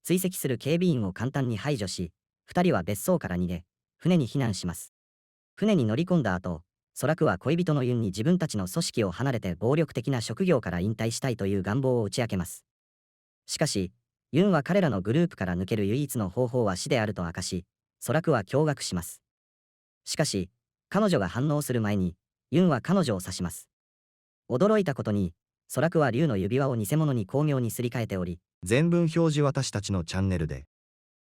追跡する警備員を簡単に排除し、二人は別荘から逃げ、船に避難します。船に乗り込んだ後、ソラクは恋人のユンに自分たちの組織を離れて暴力的な職業から引退したいという願望を打ち明けます。しかし、ユンは彼らのグループから抜ける唯一の方法は死であると明かし、ソラクは驚愕します。しかし、彼女が反応する前に、ユンは彼女を刺します。驚いたことに、ソラクは竜の指輪を偽物に巧妙にすり替えており、全文表示私たちのチャンネルで